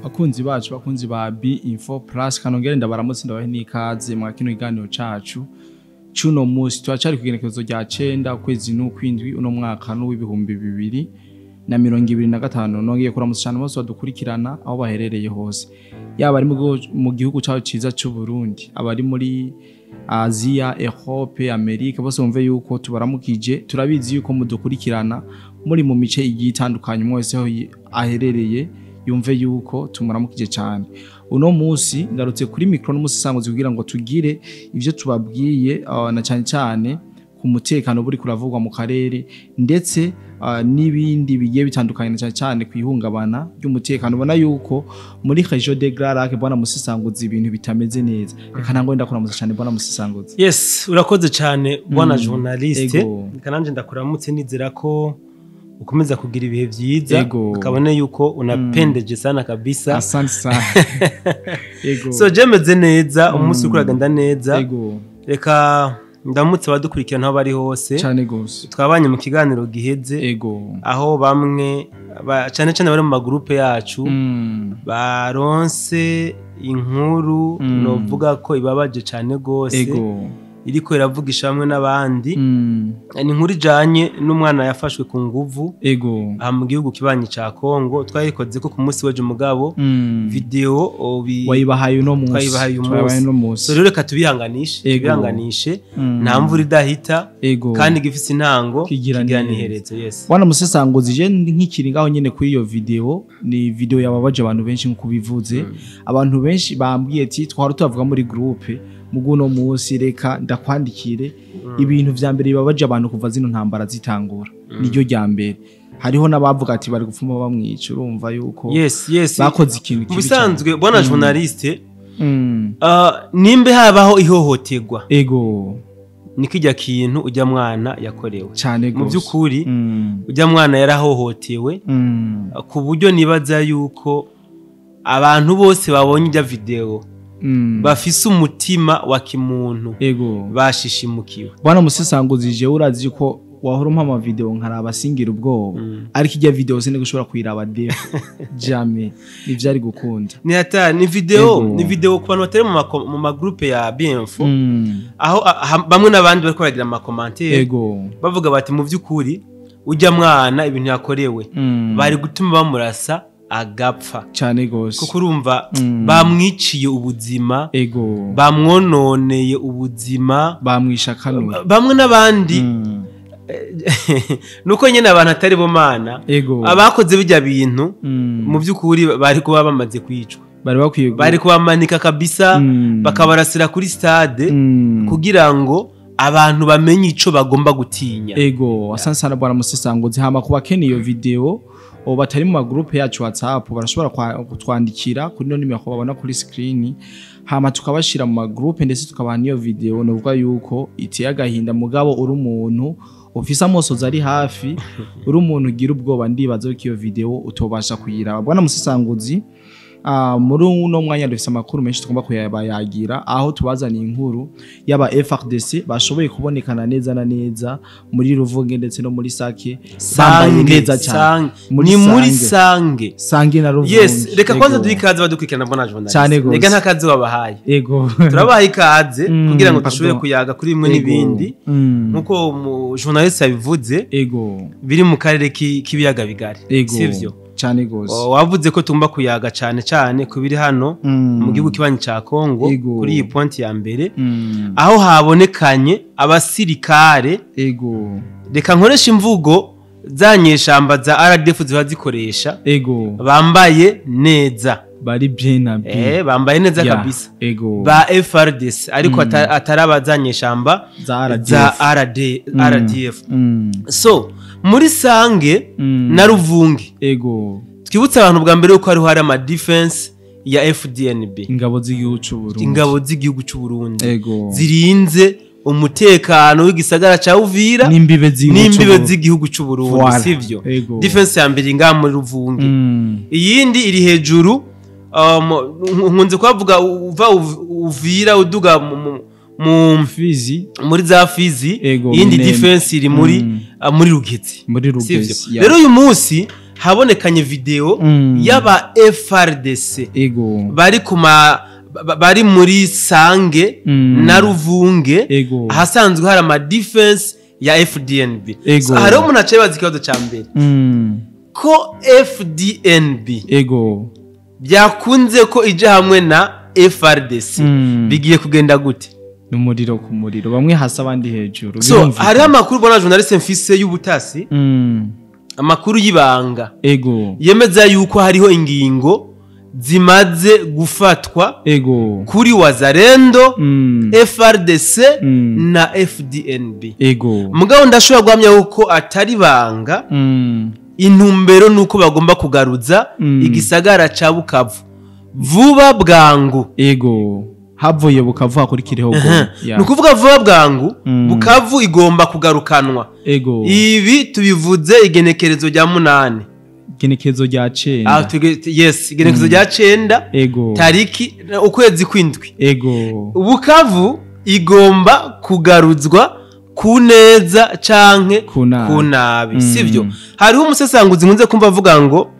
bakunzi bacu bakunzi ba B-Info Plus kanongere ndabaramutse ndabahe nikaze mwa kino kiganiro cacu cuno musi twacari kugenekezo rya 9 ukwezi n'ukwindwi uno mwaka n'uw'ibihumbi 2025 nongeye kuramutsa cyane bose badukurikirana aho baherereye hose yaba ari mu gihugu cyacu ciza cy'u Burundi abari muri Asia, Europe, Amerika bose bumve yuko tubaramukije turabizi yuko mudukurikirana muri mu mice igiye itandukanye mwese aho aherereye yumve yuko tumuramukije cyane uno musi ngarutse kuri micro n'umusisanguzi kugira ngo tugire ivyo tubabwiye na cyane cyane ku mutekano buri kuravugwa mu karere ndetse n'ibindi bigiye bitandukanye cyane cyane kwihungabana ry'umutekano ubona yuko muri région de Grand Lac bwana musisanguzi ibintu bitameze neza reka nango ndakuramutse cyane bwana musisanguzi. Yes urakoze cyane bwana journaliste kananje ndakuramutse nizera ko ukomeza kugira ibihe byiza ukabone yuko unapendeje sana kabisa. Asante sana. So jemeze neza umunsi ukuragenda neza reka ndamutse badukurikirana aho bari hose cyane gose twabanye mu kiganiro giheze aho bamwe cyane cyane bari mu magroupe yacu baronse inkuru novuga ko ibabaje cyane gose iriko iravugisha hamwe n'abandi ni inkuru ijanye n'umwana yafashwe ku nguvu mu gihugu kibanyi ca Kongo twayikoze ko ku munsi weje mugabo video wayibahaye no munsi so rero reka tubihanganishe nta mvura idahita kandi gifise intango kigira nihereze. Yes bwana musisanguzi je nk'ikiri ngaho nyene kuri iyo video ni video yababaje abantu benshi nko kubivuze abantu benshi bambwiye ati twari tuvuga muri groupe muguno musi reka ndakwandikire ibintu vya mbere bibabaje abantu kuva zino ntambara zitangura niryo rya mbere hariho nabavuga ati bari gupfuma bamwica urumva yuko bakoze ikintu kibi bisanzwe bwana journaliste nimbe habaho ihohoterwa nikijya kintu ujya mwana yakorewe mu byukuri ujya mwana yarahohotewe ku buryo nibaza yuko abantu bose babonye ijya video bafise umutima wa kimuntu bashishimukiwe. Bwana musisanguzi je urazi ko wahora umpa video nkaraba singira ubwoba ariko ijya video sine gushobora kwiraba de jamais nivyari gukunda ni video ku bantu batari mu magroupe ya B-Info aho bamwe n'abandi bariko baragira ama commentaire bavuga bati mu vyukuri ujya mwana ibintu yakorewe bari gutuma bamurasa agapfa cyane gose kuko urumva bamwiciye ubuzima bamwononeye ubuzima bamwisha kanwa bamwe n'abandi nuko nyene abantu atari bo mana abakoze bijya bintu mu byukuri bari kuba bamaze kwicwa bari kubamanika kabisa bakabarasira kuri stade kugira ngo abantu bamenye ico bagomba gutinya. Asante sana bwana musisanguzi hama kuba kene iyo video batari mu magroupe yacu WhatsApp barashobora kutwandikira kuri no nimero babona kuri screen hama tukabashira mu magroupe ndetse tukabana iyo video novuga yuko iteye agahinda mugabo uri umuntu ofisa mosoza ari hafi uri umuntu ugira ubwoba ndibaza ko iyo video utobasha kuyiraba. Bwana musisanguzi muri uno mwanya dufise amakuru menshi tugomba kuyabayagira aho tubazana inkuru yaba FRDC bashoboye kubonekana neza na neza muri Luvungi ndetse no muri Sake bambaye neza cyane muri Sange na Luvungi. Yes reka kwanza dubikaze badukurikirana mbona journalist reka ntakazi wabahaye turabahaye ikaze kugira ngo dushobore kuyaga kuri bimwe n'ibindi nkuko journalist yabivuze biri mu karere k'ibiyaga bigari sivyo cyane gose wavuze ko tumba kuyaga cyane kubiri hano mu gihugu kibanyi ca Kongo kuri iyi point ya mbere aho habonekanye abasirikare reka nkoresha imvugo zanyeshamba za RDF zibazikoresha bambaye neza bari bien bambaye neza kabisa ba FRDC ariko ataraba zanyeshamba za RDF so muri Sange na Luvungi twibutsa abantu bwa mbere uko hari ama defense ya FDNB ingabo z'igihugu cy'u Burundi zirinze umutekano w'igisagara ca Uvira n'imbibe z'igihugu cy'u Burundi sivyo defense ya mbere nga muri Luvungi iyindi iri hejuru nkunze kuvuga uva Uvira uduga mu Fizi muri za Fizi yindi defense iri muri Rugezi sivyo rero uyu munsi habonekanye video y'aba FRDC bari muri Sange na Luvungi ahasanzwe hari ama defense ya FDNB. Hariho umuntu acibaza ikibazo ca mbere ko FDNB byakunze ko ije hamwe na FRDC bigiye kugenda gute? Numuriro ku muriro, bamwe hasi abandi hejuru. So hari amakuru bona journaliste mfise y'ubutasi amakuru y'ibanga yemeza yuko hariho ingingo zimaze gufatwa kuri Wazalendo, FRDC na FDNB. Mugabo ndashobora guhamya yuko atari banga, intumbero nuko bagomba kugaruza igisagara ca Bukavu vuba bwangu. Havuye Bukavu hakurikireho nukuvuga vuba bwangu Bukavu igomba kugarukanwa. Ibi tubivuze igenekerezo rya 8. Igenekerezo rya 9. Yes, igenekerezo rya 9 tariki ukwezi kwindwi. Bukavu igomba kugaruzwa kuneza canke kunabi, sivyo? Hariho umusesanguzi nkunze kumva avuga ngo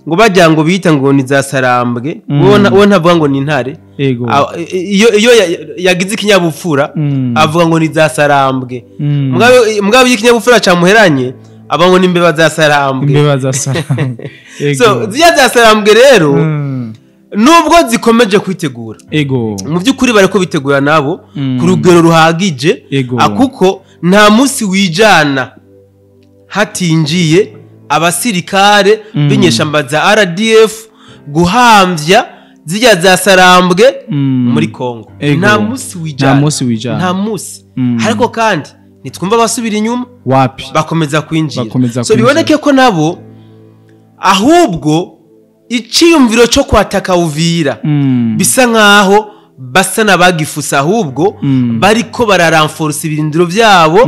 bajya ngo bita ngo ni za Sarambwe, wo ntavuga ngo ni intare. Iyo yagize ikinyabupfura avuga ngo ni za Sarambwe. Mugabo y'ikinyabupfura camuheranye aba ngo ni imbeba za Sarambwe. So ziya za Sarambwe rero nubwo zikomeje kwitegura, mu by'ukuri bareko bitegura nabo ku rugero ruhagije, akuko nta munsi wijana hatinjiye abasirikare binyeshamba za RDF guhamvya zijya za Sarambwe muri Kongo. Nta munsi wijana, nta munsi. Ariko kandi nitwumva basubira inyuma wapi bakomeza kwinjira. So biboneke ko nabo ahubwo iciyumviro cyo kwataka Uvira bisa nkaho basa nabagifusa, ahubwo bariko bararenforce ibirindiro byabo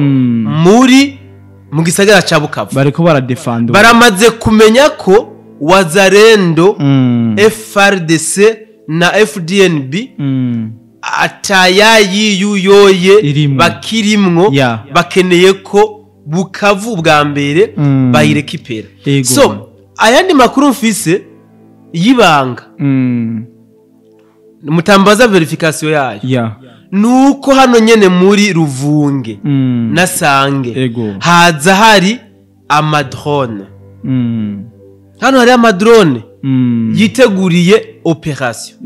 mu gisagara ca Bukavu. Bariko baradefanda, baramaze kumenya ko Wazalendo, FRDC na FDNB atayayiyuyoye bakirimwo, bakeneye ko Bukavu bwa mbere bayirekipera. So ayandi makuru mfise yibanga mutambaza verification yayo nuko hano nyene muri Luvungi na Sange haza hari amadrone. Hano hari amadrone yiteguriye operation,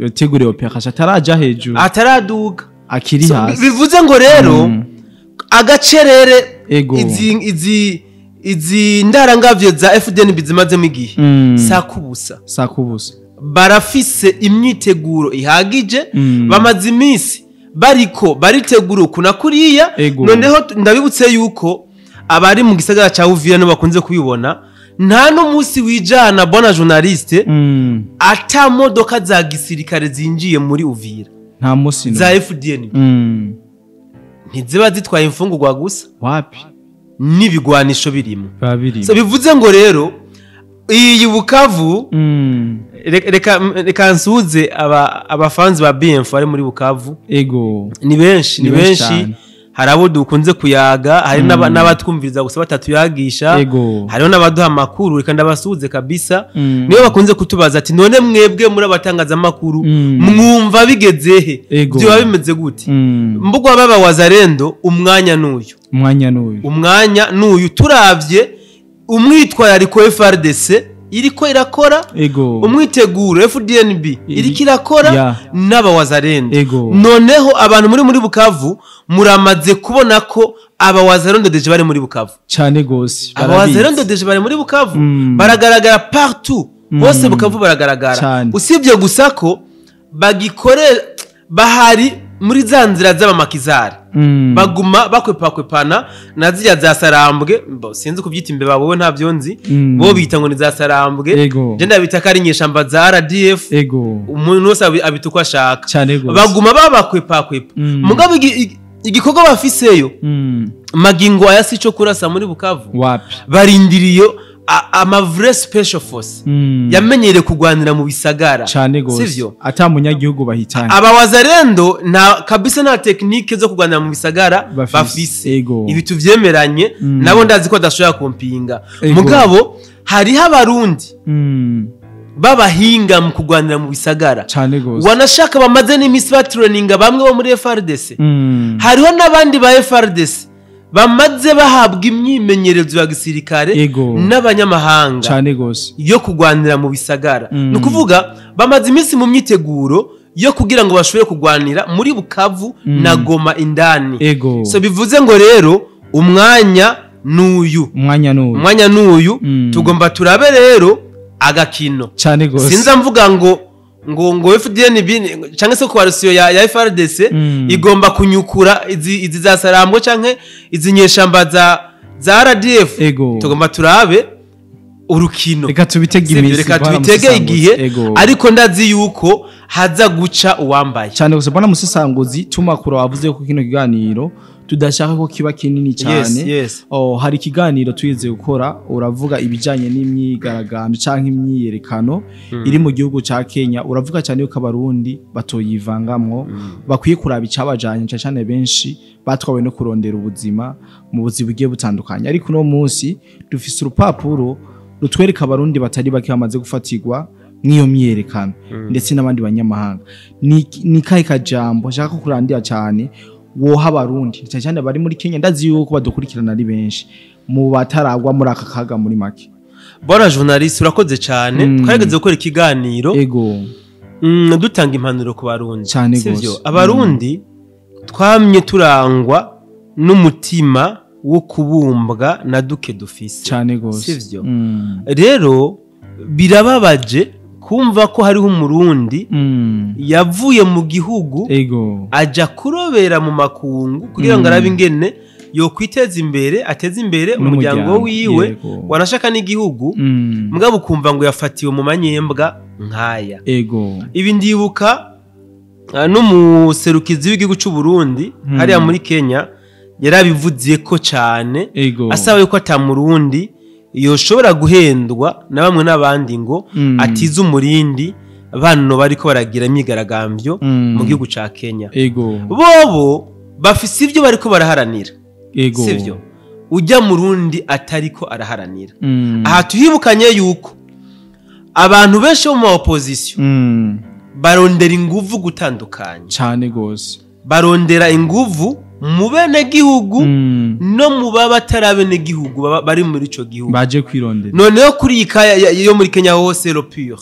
ataraja hejuru, ataraduga, akiri hasi. Bivuze ngo rero agacerere izi ndarangavyo za FDNB zimaze mu gihe sakubusa barafise imyiteguro ihagije, bamaze iminsi bariko baritegura kuna kuriya. Noneho ndabibutse yuko abari mu gisagara ca Uvira no bakunze kubibona, nta no munsi wijana bona journaliste ata modoka za gisirikare zinjiye muri Uvira, nta munsi za FDN ntiziba zitwaye imfungurwa gusa, wapi n'ibigwanisho birimo. So bivuze ngo rero iyi Bukavu reka nsuze abafanzi ba BMF ari muri Bukavu. Ni benshi harabo dukunze kuyaga, hari n'abatwumviriza gusa batatuyagisha, hariho n'abaduha makuru. Reka ndabasuze kabisa, niyo bakunze kutubaza ati none mwebwe muri abatangaza makuru mwumva bigezehe, byo bimeze gute? Mbugwa baba Wazalendo umwanya nuyu turavye umwitwa yariko FRDC iriko irakora, umwiteguro FDNB iriko irakora, n'aba Wazalendo. Noneho abantu muri Bukavu muramaze kubona ko aba Wazalendo deje bari muri Bukavu cyane gose. Aba Wazalendo deje bari muri Bukavu baragaragara partout, hose Bukavu baragaragara. Usibye gusa ko bagikore bahari muri za nzira z'abamakizari, baguma bakwepakwepana na ziriya za Sarambwe. Sinzi kubyita imbeba, wowe ntabyo nzi, bo bita ngo ni za Sarambwe, je ndabita ko ari inyeshamba za RDF. Umuntu wese abita uko ashaka, baguma babakwepakwepa. Mugabo igikorwa bafiseyo magingo aya sico kurasa muri Bukavu, barindiriyo ama vrai special force yamenyere kugwanira mu bisagara, sivyo? Ata munyagihugu bahitanye. Aba Wazalendo na kabisa na technique zo kugwanira mu bisagara bafise. Ibi tuvyemeranye nabo ndazi ko adashobora kumpinga. Mugabo hariho abarundi babahinga mu kugwanira mu bisagara cyane gose wanashaka bamaze n'imisi batroninga bamwe bo muri FRDC hariho n'abandi ba FRDC bamaze bahabwa imyimenyerezo ya gisirikare n'abanyamahanga cyane gose yo kugwanira mu bisagara no kuvuga bamaze imisi mu myiteguro yo kugira ngo bashobore kugwanira muri Bukavu na Goma indani so bivuze ngo rero umwanya nuyu tugomba turabe rero agakino cyane gose sinza mvuga ngo FDN cyangwa se coalition ya FRDC igomba kunyukura izi za Sarambo canke izi nyeshamba za RDF tugomba turabe urukino reka tubitege igihe ariko ndazi yuko haza guca uwambaye cyane gusa bana musesanguzi tumakuru wavuze ko kino kiganiro tudashaka ko kiba kinini cyane hari kiganiro twize gukora uravuga ibijanye n'imyigaragambyo canke imyiyerekano iri mu gihugu ca Kenya uravuga cyane yuko abarundi batoyivangamwo bakwiye kuraba icabajanye cyane benshi batwawe no kurondera ubuzima mu buzibu bugiye butandukanye ariko no munsi dufise urupapuro rutwereka abarundi batari bake bamaze gufatirwa n'iyo myiyerekano ndetse n'abandi banyamahanga ni kahe kajambo nshaka kurandira cyane woha abarundi cyane bari muri Kenya ndazi yuko badukurikirana ari benshi mu bataragwa muri aka kaga muri make bora journalist urakoze cyane twarigeze gukora ikiganiro dutanga impanuro ku barundi sivyo abarundi twamye turangwa n'umutima wo kubumbwa na duke dufise cyane gose sivyo rero birababaje kumva ko hariho umurundi yavuye mu gihugu aja kurobera mu makungu kugira ngo arabe ingene yo kwiteza imbere ateze imbere umuryango wiwe wanashaka n'igihugu mugabo kumva ngo yafatiwe mu manyembwa nkaya ibi ndibuka n'umuserukizi w'igihugu cy'u Burundi hariya muri Kenya yarabivuziye ko cyane asaba yuko atamurundi yoshobora guhendwa na bamwe n'abandi ngo atize umurindi bano bariko baragira imyigaragambyo mu gihugu ca Kenya bobo bafise ivyo bariko baraharanira sivyo ujya murundi atariko araharanira aha tuhibukanye yuko abantu benshi bo mu opposition barondera inguvu gutandukanye cyane gose barondera inguvu mu benegihugu no mu babatarabenegihugu bari muri ico gihugu baje kwirondera noneho kuri ikaya yo muri Kenya hose lo pure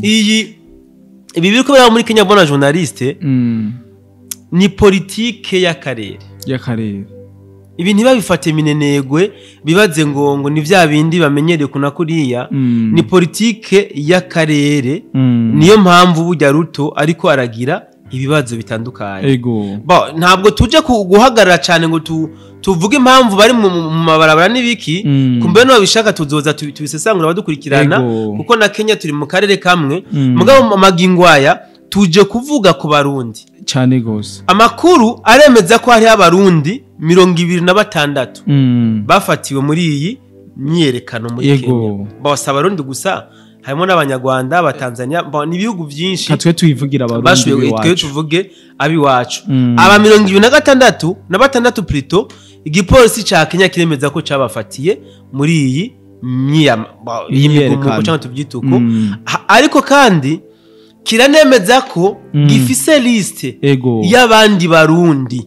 ibi biriko bari muri Kenya bona journaliste ni politique y'akarere ibi ntibabifate minenegwe bibaze ngo ni vya bindi bamenyereye kuna kuriya ni politique y'akarere niyo mpamvu burya Ruto ariko aragira ibibazo bitandukanye ntabwo tuje guhagarara cyane ngo tuvuge impamvu bari mu mabarabara n'ibiki kumbe no babishaka tuzoza tubisesangura badukurikirana kuko na Kenya turi mu karere kamwe mugabo magingwaya tuje kuvuga ku barundi cyane gose amakuru aremeza ko hari abarundi 26 bafatiwe muri iyi myiyerekano muri Kenya bose abarundi gusa harimo n'abanyarwanda abatanzania ni ibihugu byinshi katwe tuyivugira abarundi twe tuvuge abi wacu aba 26 plutôt igipolisi ca Kenya kiremeza ko cabafatiye muri iyi myiyerekano cyangwa tubyituko ariko kandi kiranemeza ko gifise liste y'abandi barundi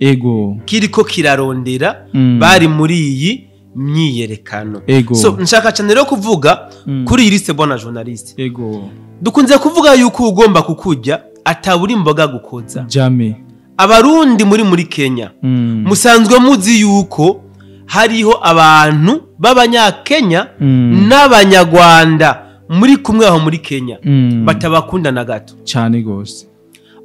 kiriko kirarondera bari muri iyi myiyerekano so nshaka cyane rero kuvuga kuri iyi liste bona journaliste dukunze kuvuga yuko ugomba kukujya ataburi imboga gukoza jamais abarundi muri Kenya musanzwe muzi yuko hariho abantu b'abanyakenya n'abanyarwanda muri kumwe aho muri Kenya batabakunda na gato cyane gose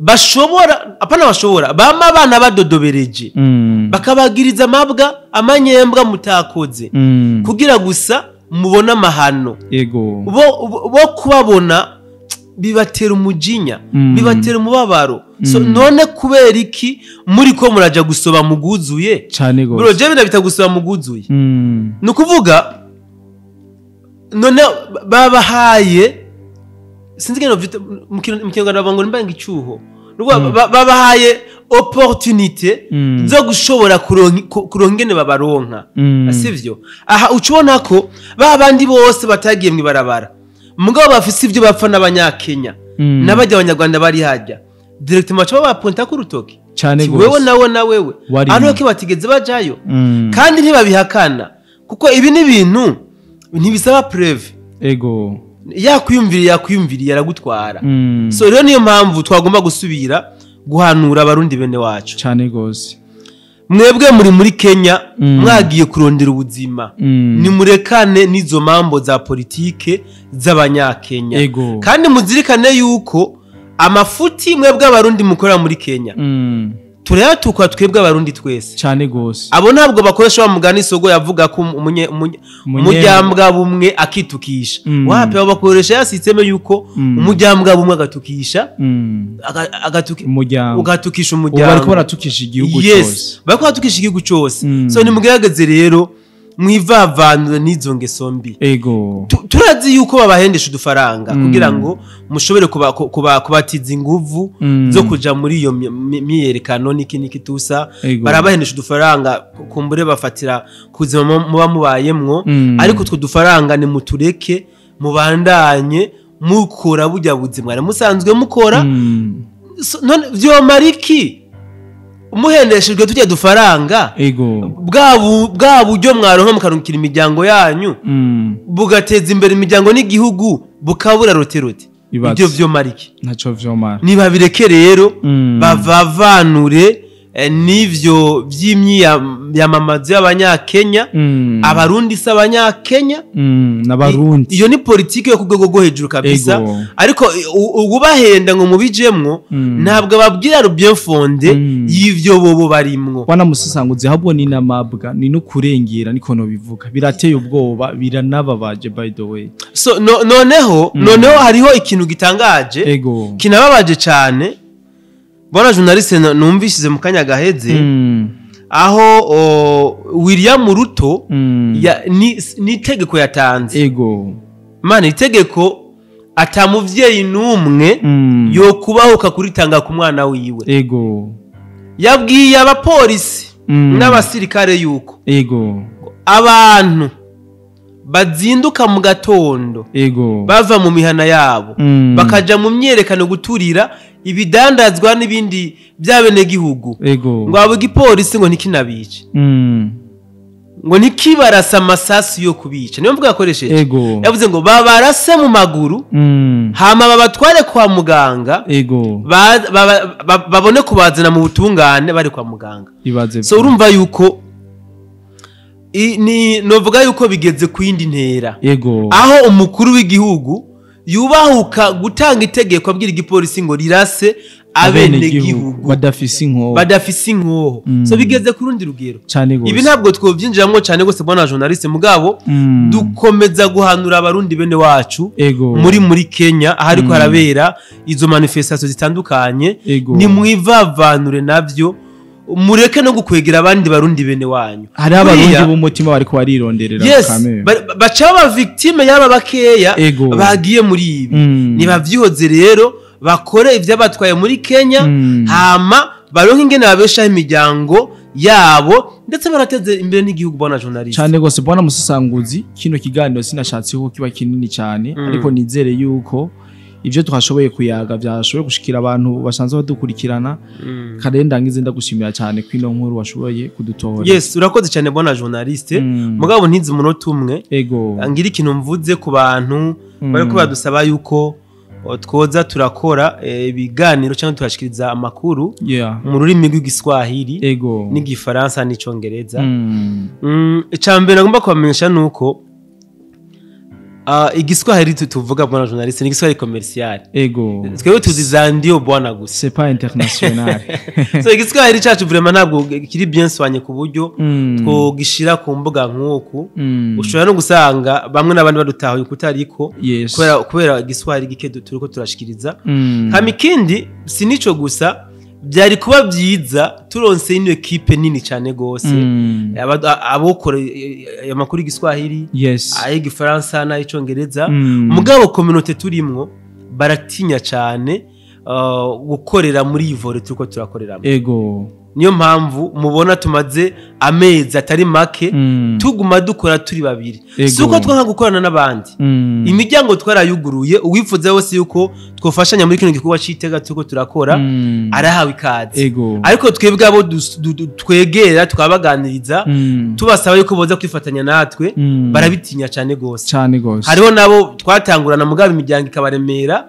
bashobora bama abana badodobereje bakabagiriza amabwa amanyembwa mutakoze kugira gusa mubona amahano bo kubabona bibatera umujinya bibatera umubabaro so none kubera iki muri ko muraja gusoba muguzuye cyane gose bro je bita gusoba muguzuye nukuvuga none babahaye sinzi ngeno mu Kinyarwanda bavuga ngo nimbanga icyuho babahaye opportunité zo gushobora kurongene babaronka sivyo aha ucubona ko babandi bose batagiye mu barabara mugabo bafise ivyo bapfa n'abanyakenya n'abajya abanyarwanda bari hajya directement cyo baponta ku rutoki wewe na wewe ano ke batigeze bajayo kandi ntibabihakana kuko ibi ni ibintu ntibisaba preuve ego yakwiyumviriye aragutwara so rero niyo mpamvu twagomba gusubira guhanura abarundi bene wacu cyane gose mwebwe muri Kenya mwagiye kurondera ubuzima ni murekane n'izo mambo za politike z'abanyakenya kandi muzirikane yuko amafuti mwebwe abarundi mukorera muri Kenya turayatukwa twebwe abarundi twese cyane gose abo ntabwo bakoresha wa mugani sogo yavuga ko umujyambwa bumwe akitukisha wapi abo bakoresha yasitseme yuko umujyambwa bumwe agatukisha ugatukisha umujyambwa bariko baratukisha igihugu cyose bariko baratukisha igihugu cyose so ni mugerageze rero mwivavanure n'izo ngeso mbi turazi yuko babahendesha udufaranga kugira ngo mushobore kubatiza inguvu zo kuja muri iyo myerekano niki tusa barabahendesha udufaranga kumbure bafatira kuzima muba mubayemwo ariko utwo dufaranga ni mutureke mubandanye mukora bujya buzima musanzwe mukora none vyo mariki umuhendeshejwe tujya dufaranga bwa buryo mwaronka mukarungikira imiryango yanyu bugateza imbere imiryango n'igihugu bukabura roterote ibyo vyo mariki ntaco vyo mara niba bireke rero bavavanure n'ivyo vy'imyamamazo y'abanyakenya abarundi s'abanyakenya n'abarundi iyo ni politike yo kugwego go hejuru kabisa ariko ubahenda ngo mubijemwo ntabwo ababwira bien fondé y'ivyo bobo barimwo wana musasanguze habwo ni namabwa ni no kurengera niko no bivuga birateye ubwoba biranababaje by the way so noneho hariho ikintu gitangaje kinababaje cyane bona journaliste numvishije mu kanya gaheze aho William Ruto ni itegeko yatanze mana itegeko atamuvyeyi numwe yo kubahuka kuritanga ku mwana wiwe yabwiye abapolisi n'abasirikare yuko abantu bazinduka mu gatondo bava mu mihana yabo bakaja mu myerekano guturira ibidandazwa n'ibindi by'abenegihugu ngo abo gipolisi ngo nikinabice ngo nikibarasa amasasi yo kubica niyo mvuga yakoresheje yavuze ngo babarase mu maguru hama babatware kwa muganga babone kubazana mu butungane bari kwa muganga so urumva yuko novuga yuko bigeze ku yindi ntera aho umukuru w'igihugu yubahuka gutanga itegeko abwira igipolisi ngo rirase abenegihugu badafise inkoho so bigeze ku rundi rugero ibi ntabwo twobyinjiramo cyane gose bona journaliste mugabo dukomeza guhanura abarundi bene wacu muri Kenya ahariko harabera izo manifestation zitandukanye ni mwivavanure navyo mureke no gukwegera abandi barundi bene wanyu hari abarundi b'umutima bariko barironderera kamere baca baba victime yaba bakeya bagiye muri ibi nibavyihoze rero bakore ivyo batwaye muri Kenya hama baronke ingene babeshaho imiryango yabo ndetse barateze imbere n'igihugu bona journalist cyane gose bona musasanguzi kino kiganiro sinashatse ko kiba kinini cyane ariko nizere yuko ivyo twashoboye kuyaga byashoboye gushikira abantu basanzwe badukurikirana karenda ngize ndagushimira cyane kwino nkuru washoboye kudutora yes urakoze cyane bona journaliste mugabo ntizi munota umwe ngira ikintu mvuze ku bantu bariko badusaba yuko twoza turakora ibiganiro cyangwa turashikiriza amakuru mu rurimi rw'igiswahili n'igifaransa n'icongereza icambere ngomba kubamenyesha nuko igiswahili tuvuga bwana journaliste ni igiswahili commercial twebwe tuzizandiyo bwana gusa c'est pas international so igiswahili cyacu vraiment ntabwo kiri bien soigné ku buryo twogishira ku mbuga nk'uku ushobora no gusanga bamwe n'abandi badutahuye kutariko kubera igiswahili gike turiko turashikiriza kama ikindi sinico gusa byari kuba byiza turonse ino equipe nini cyane gose abokora amakuru y'igiswahili ay'igifaransa n'ay'icongereza mugabo communauté turimwo baratinya cyane gukorera muri ivore turiko turakoreramo. Ego. Niyo mpamvu mubona tumaze amezi atari make tuguma dukora turi babiri. Suko twanka gukorana n'abandi. Imiryango twarayuguruye uwifuza wose yuko twofashanya muri kino gikorwa citega turiko turakora arahawe ikaze. Ariko twebwe abo twegera twabaganiriza tubasaba yuko boza kwifatanya natwe barabitinya cyane gose. Hariho nabo twatangurana mugabe imiryango ikabaremera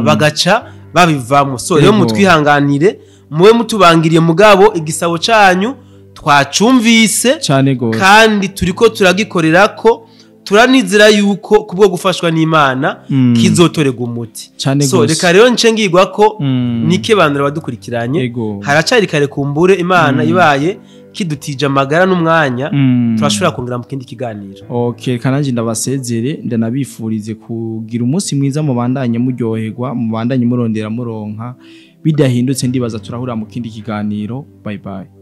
bagaca babivamo. So rero mutwihanganire muwe mutubangiriye mugabo igisabo canyu twacumvise kandi turiko turagikorera ko turanizira yuko kubwo gufashwa n'Imana kizotorega umuti. So reka rero nce ngirwa ko nike bandura badukurikiranye haracari kare kumbure Imana ibaye kidutije amagara n'umwanya turashobora kongera mu kindi kiganiro. Okay, kananje ndabasezere ndanabifurize kugira umunsi mwiza mu bandanye muryoherwa mu bandanye murondera muronka bidahindutse ndibaza turahura mu kindi kiganiro. Bye bye.